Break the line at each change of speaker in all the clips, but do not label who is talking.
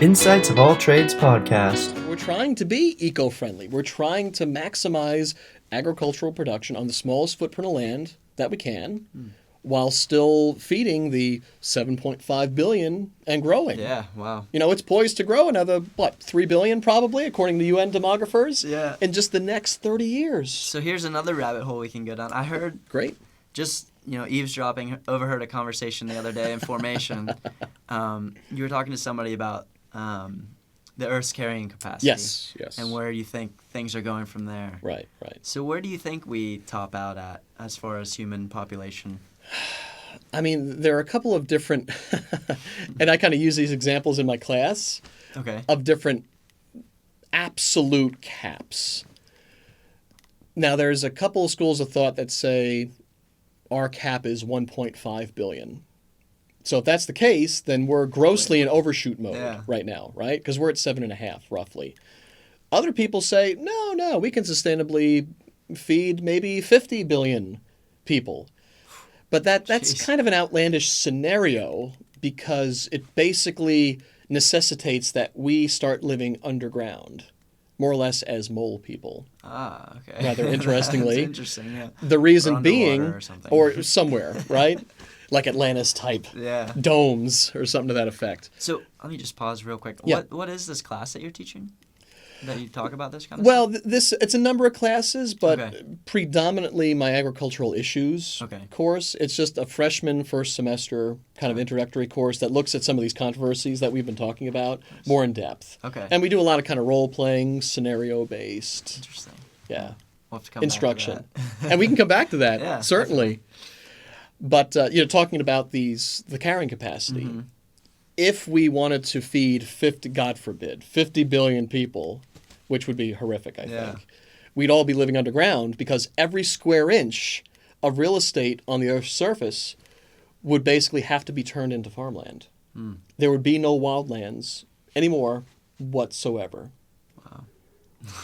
Insights of All Trades podcast.
We're trying to be eco-friendly. We're trying to maximize agricultural production on the smallest footprint of land that we can, while still feeding the 7.5 billion and growing.
Yeah, wow.
You know, it's poised to grow another, 3 billion probably, according to UN demographers,
Yeah.
in just the next 30 years.
So here's another rabbit hole we can go down. I heard,
Great.
just, eavesdropping, overheard a conversation the other day in formation. You were talking to somebody about the Earth's carrying capacity.
Yes.
And where you think things are going from there.
Right.
So where do you think we top out at as far as human population?
I mean, there are a couple of different, and I kind of use these examples in my class,
Okay.
of different absolute caps. Now, there's a couple of schools of thought that say our cap is 1.5 billion. So if that's the case, then we're grossly in overshoot mode right now, right? Because we're at 7.5 roughly. Other people say, no, we can sustainably feed maybe 50 billion people. But that's kind of an outlandish scenario because it basically necessitates that we start living underground, more or less as mole people.
Ah, okay.
Rather interestingly.
That's interesting, yeah.
The reason
Or
being,
underwater or something.
or somewhere, right? Like Atlantis type
Yeah.
domes or something to that effect.
So let me just pause real quick.
Yeah.
What is this class that you're teaching? That you talk about this kind of
Well,
stuff?
it's a number of classes, but
Okay.
predominantly my agricultural issues
Okay.
course. It's just a freshman first semester kind of introductory course that looks at some of these controversies that we've been talking about more in depth.
Okay.
And we do a lot of kind of role playing, scenario based,
Interesting.
yeah,
We'll have to come
instruction.
back to that.
And we can come back to that,
Yeah,
certainly. But talking about the carrying capacity.
Mm-hmm.
If we wanted to feed 50 billion people, which would be horrific, I
Yeah.
think, we'd all be living underground because every square inch of real estate on the Earth's surface would basically have to be turned into farmland. There would be no wildlands anymore whatsoever.
Wow.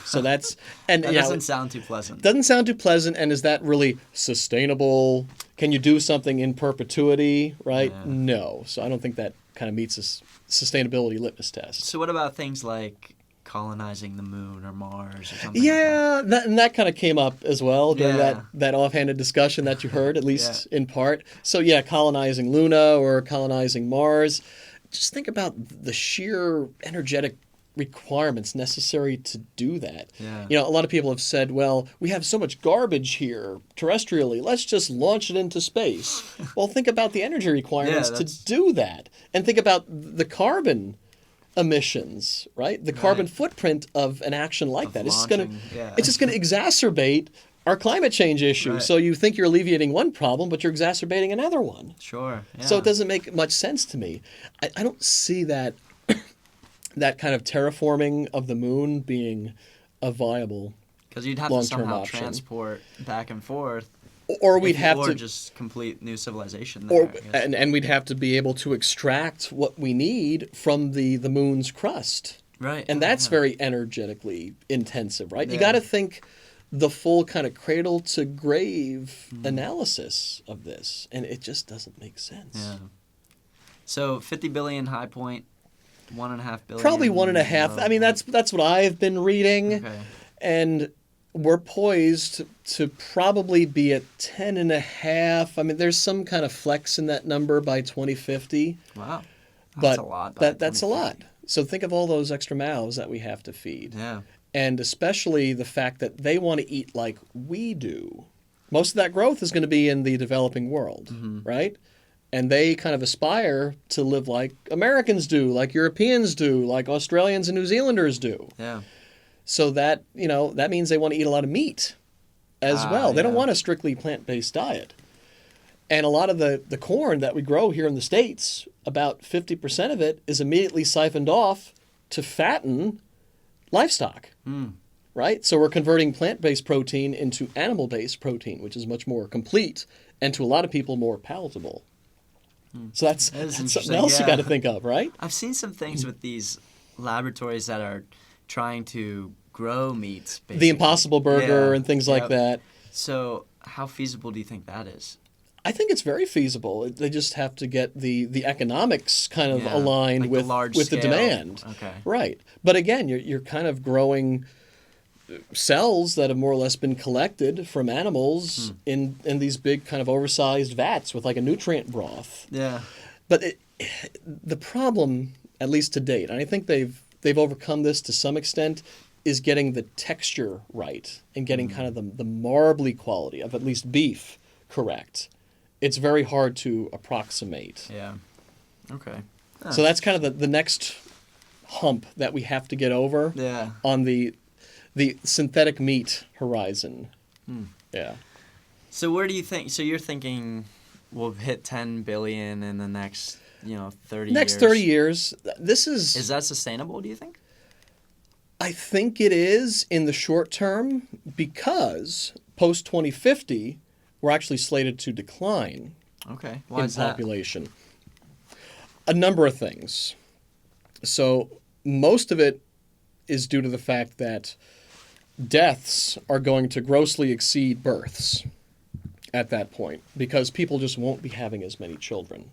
So that's and
That
you know,
doesn't sound too pleasant.
doesn't sound too pleasant. And is that really sustainable? Can you do something in perpetuity? Right?
Yeah.
No. So I don't think that kind of meets this sustainability litmus test.
So what about things like colonizing the moon or Mars or something?
Yeah, that kind of came up as well during
Yeah.
that offhanded discussion that you heard, at least in part. So yeah, colonizing Luna or colonizing Mars. Just think about the sheer energetic requirements necessary to do that.
Yeah.
You know, a lot of people have said, well, we have so much garbage here terrestrially, let's just launch it into space. Well, think about the energy requirements to do that. And think about the carbon emissions, right? The carbon footprint of an action like
Of
that. It's just
launching,
going to exacabbate our climate change issue.
Right.
So you think you're alleviating one problem, but you're exacerbating another one.
Sure. Yeah.
So it doesn't make much sense to me. I don't see that that kind of terraforming of the moon being a viable,
Because you'd have to
long-term
somehow
option.
transport back and forth.
or we'd have
or
to,
just complete new civilization there,
or
I guess.
and we'd have to be able to extract what we need from the moon's crust,
Right.
and that's
yeah.
very energetically intensive, right? You
Yeah.
got to think the full kind of cradle to grave
Mm-hmm.
analysis of this, and it just doesn't make sense.
Yeah. So 50 billion high point, 1.5 billion.
Probably 1.5. I mean, that's what I've been reading.
Okay.
And we're poised to probably be at 10.5. I mean, there's some kind of flex in that number by 2050.
Wow.
But
That's a lot. by
that's a lot.
2050.
So think of all those extra mouths that we have to feed.
Yeah.
And especially the fact that they want to eat like we do. Most of that growth is going to be in the developing world, right? And they kind of aspire to live like Americans do, like Europeans do, like Australians and New Zealanders do.
Yeah.
So that, that means they want to eat a lot of meat as well. They don't
yeah.
want a strictly plant-based diet. And a lot of the corn that we grow here in the States, about 50% of it is immediately siphoned off to fatten livestock, right? So we're converting plant-based protein into animal-based protein, which is much more complete and to a lot of people more palatable. So that's
That is
something
interesting,
else you
yeah.
got to think of, right?
I've seen some things with these laboratories that are trying to grow meats. Basically.
The Impossible Burger
Yeah.
and things like
Yep.
that.
So how feasible do you think that is?
I think it's very feasible. They just have to get the economics kind of
Yeah,
aligned
like the
with
large
the
scale.
demand.
Okay.
Right. But again, you're kind of growing cells that have more or less been collected from animals in these big kind of oversized vats with like a nutrient broth.
Yeah.
But the problem, at least to date, and I think they've overcome this to some extent, is getting the texture right and getting kind of the marbly quality of at least beef correct. It's very hard to approximate.
Yeah. Okay.
So that's kind of the next hump that we have to get over
Yeah.
on the synthetic meat horizon. Yeah.
So where do you think? So you're thinking we'll hit 10 billion in the next 30
Next
years?
30 years, this is...
Is that sustainable, do you think?
I think it is in the short term because post-2050, we're actually slated to decline
Okay. Why
in
is that?
population. A number of things. So most of it is due to the fact that deaths are going to grossly exceed births at that point because people just won't be having as many children.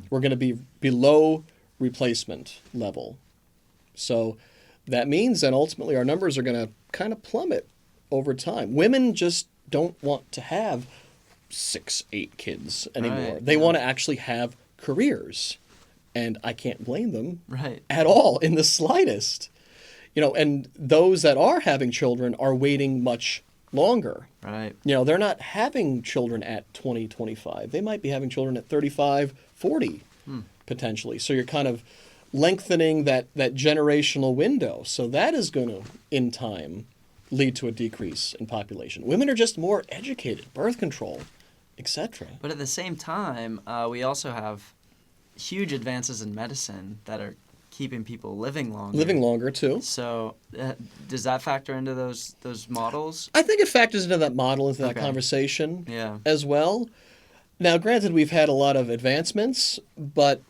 We're going to be below replacement level. So that means that ultimately our numbers are going to kind of plummet over time. Women just don't want to have 6, 8 kids anymore.
Right,
They
yeah.
want to actually have careers. And I can't blame them
Right.
at all in the slightest. And those that are having children are waiting much longer.
Right.
They're not having children at 20, 25. They might be having children at 35, 40, potentially. So you're kind of lengthening that generational window. So that is going to, in time, lead to a decrease in population. Women are just more educated, birth control, etc.
But at the same time, we also have huge advances in medicine that are keeping people living longer.
Living longer, too.
So does that factor into those models?
I think it factors into that model, into that
Okay.
conversation
Yeah.
as well. Now, granted, we've had a lot of advancements, but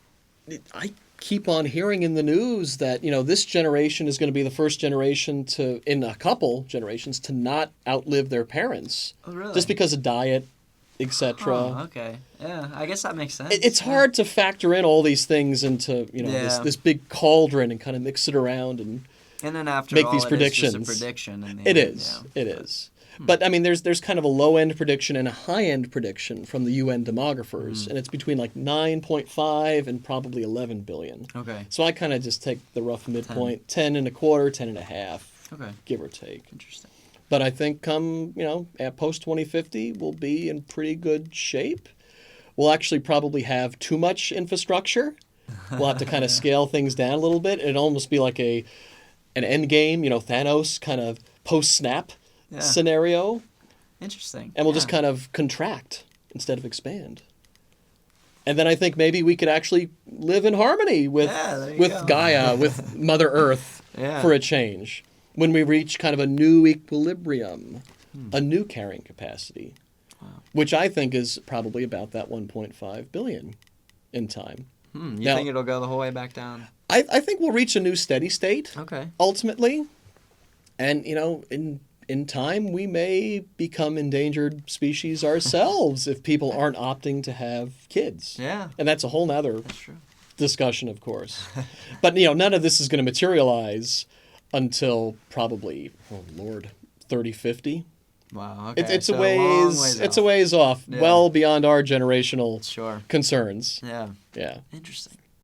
I keep on hearing in the news that, this generation is going to be the first generation in a couple generations, to not outlive their parents.
Oh, really?
Just because of diet, etc.
Oh, okay. Yeah, I guess that makes sense.
It's
Yeah.
hard to factor in all these things into,
Yeah.
this big cauldron and kind of mix it around and
And then after
make
all,
these
it
predictions.
is just a prediction. In the
It
end,
is.
yeah.
It is. But I mean, there's kind of a low end prediction and a high end prediction from the UN demographers, and it's between like 9.5 and probably 11 billion.
Okay.
So I kind of just take the rough midpoint, 10 and a quarter, 10 and a half,
Okay.
give or take.
Interesting.
But I think come at post 2050, we'll be in pretty good shape. We'll actually probably have too much infrastructure. We'll have to kind of scale things down a little bit. It'd almost be like an end game, Thanos kind of post snap scenario,
Interesting.
and we'll just kind of contract instead of expand. And then I think maybe we could actually live in harmony with
there you go.
Gaia, with Mother Earth
Yeah.
for a change. When we reach kind of a new equilibrium, a new carrying capacity, which I think is probably about that 1.5 billion in time.
You
Now-
think it'll go the whole way back down?
I think we'll reach a new steady state
Okay.
ultimately. And, in time, we may become endangered species ourselves if people aren't opting to have kids.
Yeah.
And that's a whole nother
That's true.
discussion, of course. But, none of this is going to materialize until probably, 3050.
Wow. Okay.
It's
so
a
long
ways it's
off.
a ways off,
Yeah.
well beyond our generational
Sure.
concerns.
Yeah.
Yeah.
Interesting.